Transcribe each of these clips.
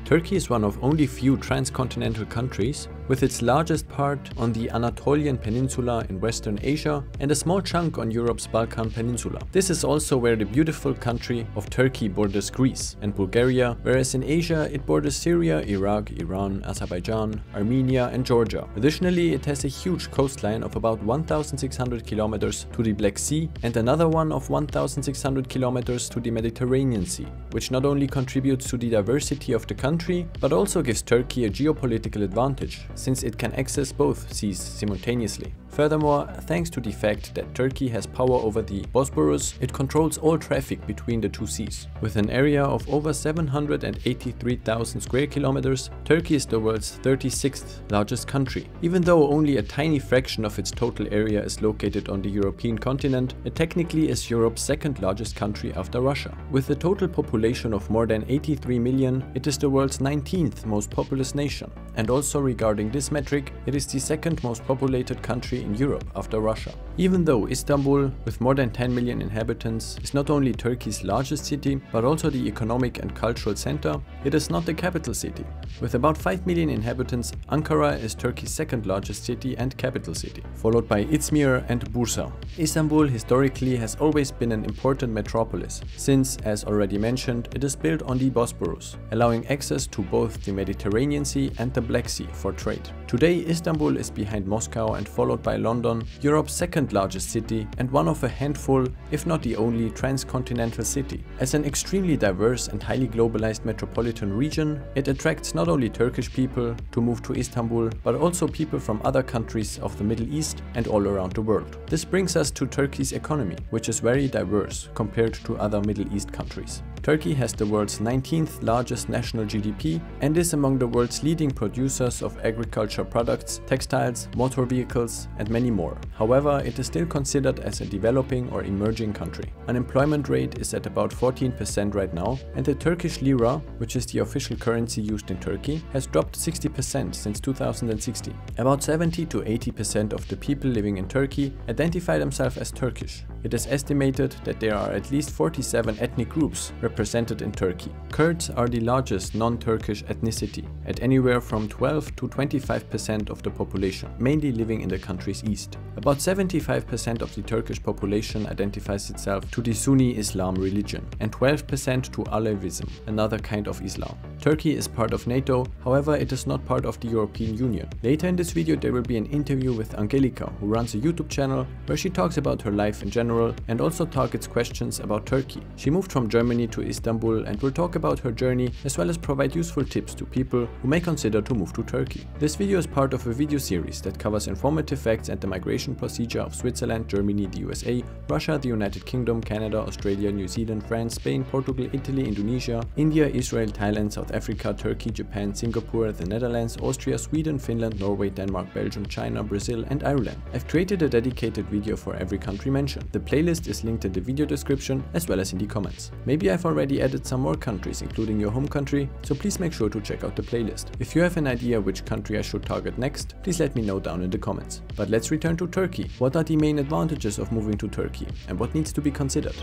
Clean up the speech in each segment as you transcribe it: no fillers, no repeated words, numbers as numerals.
Turkey is one of only few transcontinental countries, with its largest part on the Anatolian Peninsula in Western Asia and a small chunk on Europe's Balkan Peninsula. This is also where the beautiful country of Turkey borders Greece and Bulgaria, whereas in Asia it borders Syria, Iraq, Iran, Azerbaijan, Armenia and Georgia. Additionally, it has a huge coastline of about 1,600 kilometers to the Black Sea and another one of 1,600 kilometers to the Mediterranean Sea, which not only contributes to the diversity of the country, but also gives Turkey a geopolitical advantage, since it can access both seas simultaneously. Furthermore, thanks to the fact that Turkey has power over the Bosporus, it controls all traffic between the two seas. With an area of over 783,000 square kilometers, Turkey is the world's 36th largest country. Even though only a tiny fraction of its total area is located on the European continent, it technically is Europe's second largest country after Russia. With a total population of more than 83 million, it is the world's 19th most populous nation. And also regarding this metric, it is the second most populated country in Europe after Russia. Even though Istanbul, with more than 10 million inhabitants, is not only Turkey's largest city, but also the economic and cultural center, it is not the capital city. With about 5 million inhabitants, Ankara is Turkey's second largest city and capital city, followed by Izmir and Bursa. Istanbul historically has always been an important metropolis, since, as already mentioned, it is built on the Bosporus, allowing access to both the Mediterranean Sea and the Black Sea for trade. Today, Istanbul is behind Moscow and followed by London, Europe's second largest city and one of a handful, if not the only, transcontinental city. As an extremely diverse and highly globalized metropolitan region, it attracts not only Turkish people to move to Istanbul, but also people from other countries of the Middle East and all around the world. This brings us to Turkey's economy, which is very diverse compared to other Middle East countries. Turkey has the world's 19th largest national GDP and is among the world's leading producers of agriculture products, textiles, motor vehicles and many more. However, it is still considered as a developing or emerging country. Unemployment rate is at about 14% right now, and the Turkish lira, which is the official currency used in Turkey, has dropped 60% since 2016. About 70 to 80% of the people living in Turkey identify themselves as Turkish. It is estimated that there are at least 47 ethnic groups represented in Turkey. Kurds are the largest non-Turkish ethnicity, at anywhere from 12 to 25% of the population, mainly living in the country's east. About 75% of the Turkish population identifies itself to the Sunni Islam religion, and 12% to Alevism, another kind of Islam. Turkey is part of NATO, however it is not part of the European Union. Later in this video there will be an interview with Angelika, who runs a YouTube channel where she talks about her life in general and also targets questions about Turkey. She moved from Germany to Istanbul and will talk about her journey as well as provide useful tips to people who may consider to move to Turkey. This video is part of a video series that covers informative facts and the migration procedure of Switzerland, Germany, the USA, Russia, the United Kingdom, Canada, Australia, New Zealand, France, Spain, Portugal, Italy, Indonesia, India, Israel, Thailand, South Africa, Turkey, Japan, Singapore, the Netherlands, Austria, Sweden, Finland, Norway, Denmark, Belgium, China, Brazil and Ireland. I've created a dedicated video for every country mentioned. The playlist is linked in the video description as well as in the comments. Maybe I've already added some more countries including your home country, so please make sure to check out the playlist. If you have an idea which country I should target next, please let me know down in the comments. But let's return to Turkey. What are the main advantages of moving to Turkey and what needs to be considered?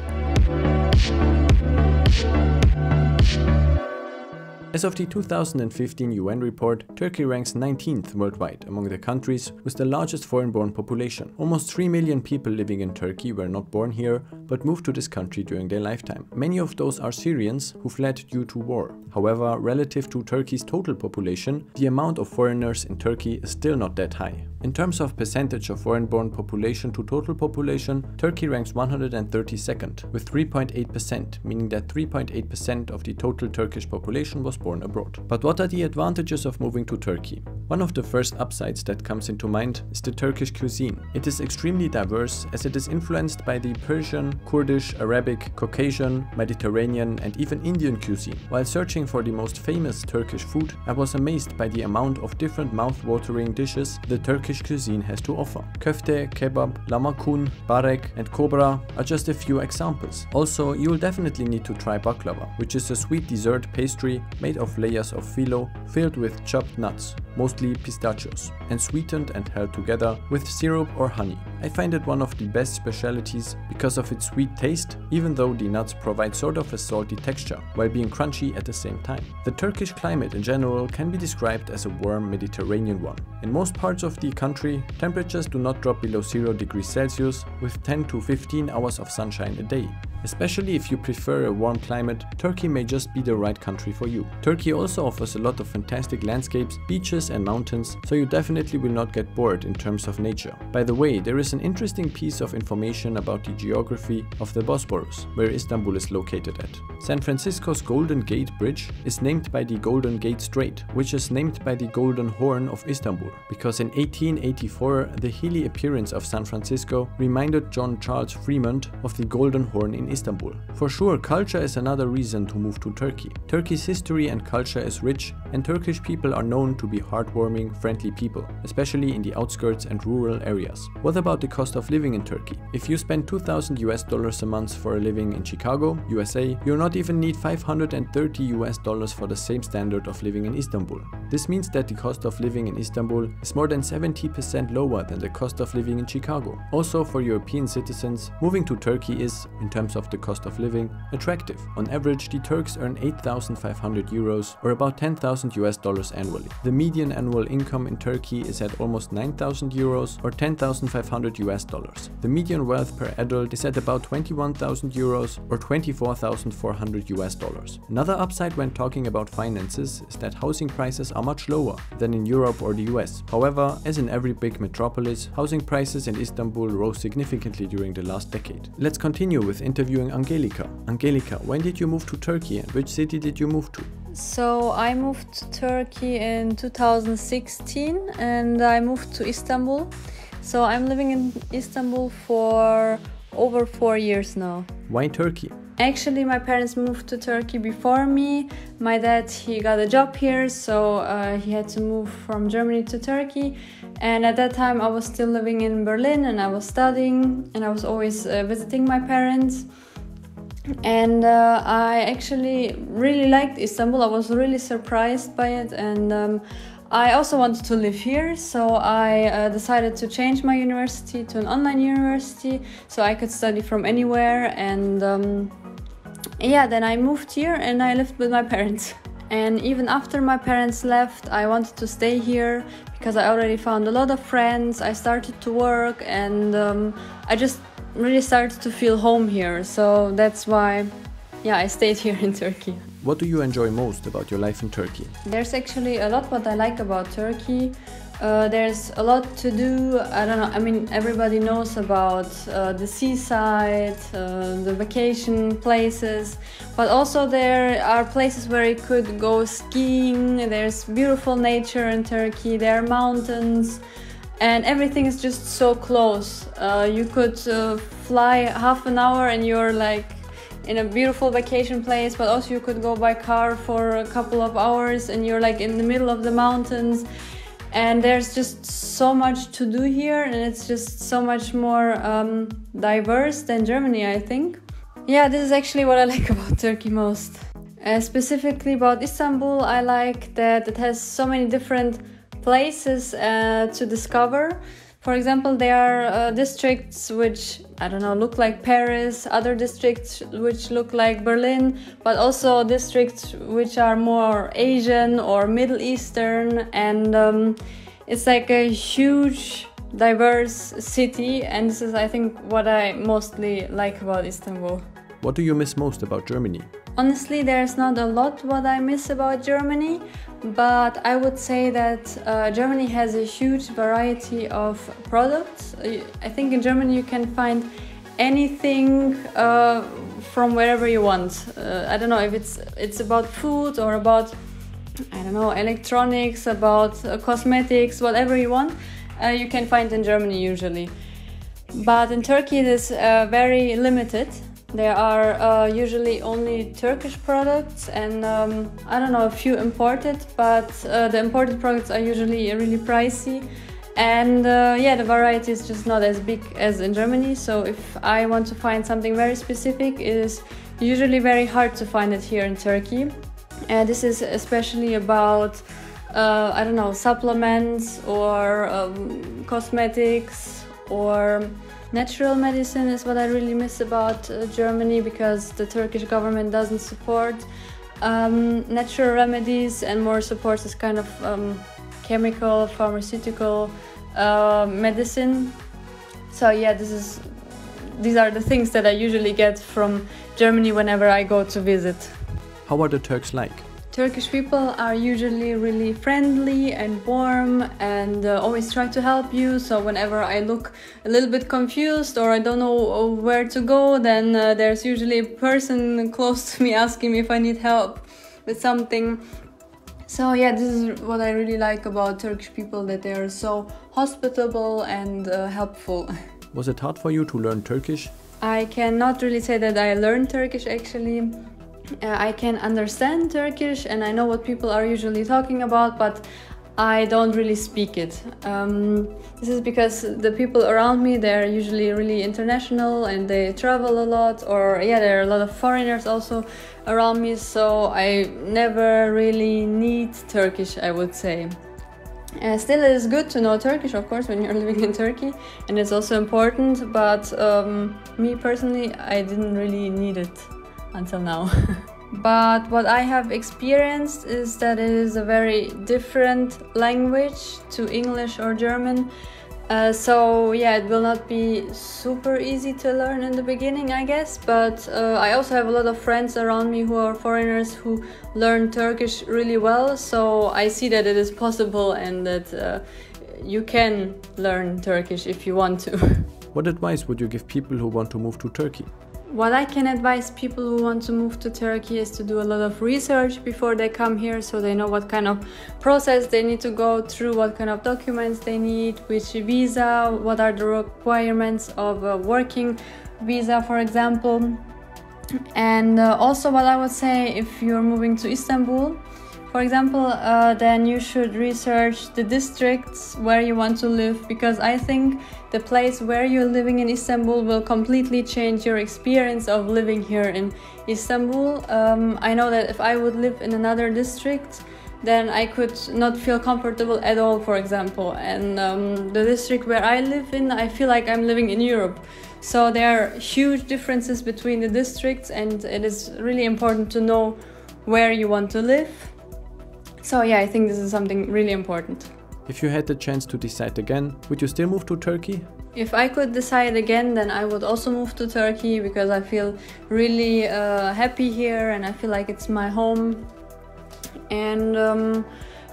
As of the 2015 UN report, Turkey ranks 19th worldwide among the countries with the largest foreign-born population. Almost 3 million people living in Turkey were not born here, but moved to this country during their lifetime. Many of those are Syrians who fled due to war. However, relative to Turkey's total population, the amount of foreigners in Turkey is still not that high. In terms of percentage of foreign-born population to total population, Turkey ranks 132nd with 3.8%, meaning that 3.8% of the total Turkish population was born abroad. But what are the advantages of moving to Turkey? One of the first upsides that comes into mind is the Turkish cuisine. It is extremely diverse as it is influenced by the Persian, Kurdish, Arabic, Caucasian, Mediterranean and even Indian cuisine. While searching for the most famous Turkish food, I was amazed by the amount of different mouth-watering dishes the Turkish cuisine has to offer. Köfte, kebab, lamakun, barek and kobra are just a few examples. Also, you will definitely need to try baklava, which is a sweet dessert pastry made made of layers of phyllo filled with chopped nuts, mostly pistachios, and sweetened and held together with syrup or honey. I find it one of the best specialties because of its sweet taste, even though the nuts provide sort of a salty texture, while being crunchy at the same time. The Turkish climate in general can be described as a warm Mediterranean one. In most parts of the country, temperatures do not drop below 0 degrees Celsius, with 10 to 15 hours of sunshine a day. Especially if you prefer a warm climate, Turkey may just be the right country for you. Turkey also offers a lot of fantastic landscapes, beaches and mountains, so you definitely will not get bored in terms of nature. By the way, there is an interesting piece of information about the geography of the Bosporus, where Istanbul is located at. San Francisco's Golden Gate Bridge is named by the Golden Gate Strait, which is named by the Golden Horn of Istanbul, because in 1884 the hilly appearance of San Francisco reminded John Charles Fremont of the Golden Horn in Istanbul. For sure, culture is another reason to move to Turkey. Turkey's history and culture is rich, and Turkish people are known to be heartwarming, friendly people, especially in the outskirts and rural areas. What about the cost of living in Turkey? If you spend $2,000 a month for a living in Chicago, USA, you'll not even need $530 for the same standard of living in Istanbul. This means that the cost of living in Istanbul is more than 70% lower than the cost of living in Chicago. Also, for European citizens, moving to Turkey is, in terms of the cost of living, attractive. On average, the Turks earn 8,500 euros or about $10,000 annually. The median annual income in Turkey is at almost 9,000 euros or $10,500. The median wealth per adult is at about 21,000 euros or $24,400. Another upside when talking about finances is that housing prices are much lower than in Europe or the US. However, as in every big metropolis, housing prices in Istanbul rose significantly during the last decade. Let's continue with interviewing Angelika. Angelika, when did you move to Turkey and which city did you move to? So I moved to Turkey in 2016 and I moved to Istanbul. So I'm living in Istanbul for over 4 years now. Why Turkey? Actually, my parents moved to Turkey before me. My dad, he got a job here, so he had to move from Germany to Turkey. And at that time, I was still living in Berlin and I was studying and I was always visiting my parents. And I actually really liked Istanbul. I was really surprised by it, and I also wanted to live here, so I decided to change my university to an online university so I could study from anywhere. And yeah, then I moved here and I lived with my parents. And even after my parents left, I wanted to stay here because I already found a lot of friends. I started to work and I just really started to feel home here. So that's why, yeah, I stayed here in Turkey. What do you enjoy most about your life in Turkey? There's actually a lot what I like about Turkey. There's a lot to do. I don't know, I mean, everybody knows about the seaside, the vacation places, but also there are places where you could go skiing. There's beautiful nature in Turkey, there are mountains, and everything is just so close. You could fly half an hour and you're like in a beautiful vacation place, but also you could go by car for a couple of hours and you're like in the middle of the mountains. And there's just so much to do here, and it's just so much more diverse than Germany, I think. Yeah, this is actually what I like about Turkey most. Specifically about Istanbul, I like that it has so many different places to discover. For example, there are districts which, I don't know, look like Paris, other districts which look like Berlin, but also districts which are more Asian or Middle Eastern, and it's like a huge, diverse city, and this is, I think, what I mostly like about Istanbul. What do you miss most about Germany? Honestly, there's not a lot what I miss about Germany, but I would say that Germany has a huge variety of products. I think in Germany you can find anything from wherever you want. I don't know if it's about food or about, I don't know, electronics, about cosmetics, whatever you want, you can find in Germany usually. But in Turkey it is very limited. There are usually only Turkish products and I don't know, a few imported, but the imported products are usually really pricey, and yeah, the variety is just not as big as in Germany. So if I want to find something very specific, it is usually very hard to find it here in Turkey. This is especially about, I don't know, supplements or cosmetics or natural medicine is what I really miss about Germany, because the Turkish government doesn't support natural remedies and more supports this kind of chemical, pharmaceutical medicine. So yeah, these are the things that I usually get from Germany whenever I go to visit. How are the Turks like? Turkish people are usually really friendly and warm and always try to help you. So whenever I look a little bit confused or I don't know where to go, then there's usually a person close to me asking me if I need help with something. So yeah, this is what I really like about Turkish people, that they are so hospitable and helpful. Was it hard for you to learn Turkish? I cannot really say that I learned Turkish actually. I can understand Turkish and I know what people are usually talking about, but I don't really speak it. This is because the people around me, they're usually really international and they travel a lot, or yeah, there are a lot of foreigners also around me, so I never really need Turkish, I would say. Still, it is good to know Turkish, of course, when you're living in Turkey, and it's also important, but me personally, I didn't really need it until now. But what I have experienced is that it is a very different language to English or German. So yeah, it will not be super easy to learn in the beginning, I guess, but I also have a lot of friends around me who are foreigners who learn Turkish really well, so I see that it is possible and that you can learn Turkish if you want to. What advice would you give people who want to move to Turkey? What I can advise people who want to move to Turkey is to do a lot of research before they come here, so they know what kind of process they need to go through, what kind of documents they need, which visa, what are the requirements of a working visa, for example. And also what I would say, if you're moving to Istanbul, for example, then you should research the districts where you want to live, because I think the place where you're living in Istanbul will completely change your experience of living here in Istanbul. I know that if I would live in another district, then I could not feel comfortable at all, for example. And the district where I live in, I feel like I'm living in Europe. So there are huge differences between the districts, and it is really important to know where you want to live. So yeah, I think this is something really important. If you had the chance to decide again, would you still move to Turkey? If I could decide again, then I would also move to Turkey, because I feel really happy here and I feel like it's my home. And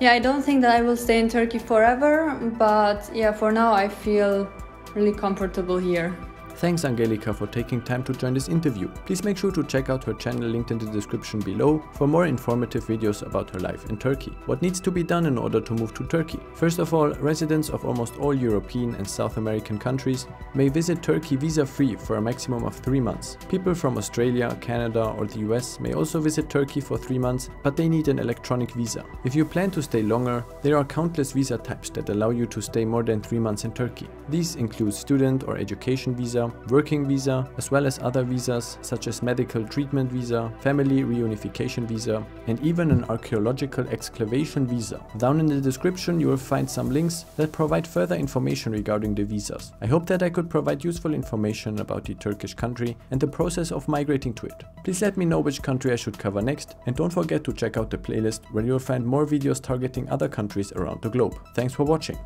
yeah, I don't think that I will stay in Turkey forever, but yeah, for now I feel really comfortable here. Thanks Angelika for taking time to join this interview. Please make sure to check out her channel linked in the description below for more informative videos about her life in Turkey. What needs to be done in order to move to Turkey? First of all, residents of almost all European and South American countries may visit Turkey visa-free for a maximum of 3 months. People from Australia, Canada or the US may also visit Turkey for 3 months, but they need an electronic visa. If you plan to stay longer, there are countless visa types that allow you to stay more than 3 months in Turkey. These include student or education visa, working visa, as well as other visas such as medical treatment visa, family reunification visa, and even an archaeological excavation visa. Down in the description you will find some links that provide further information regarding the visas. I hope that I could provide useful information about the Turkish country and the process of migrating to it. Please let me know which country I should cover next, and don't forget to check out the playlist where you will find more videos targeting other countries around the globe. Thanks for watching.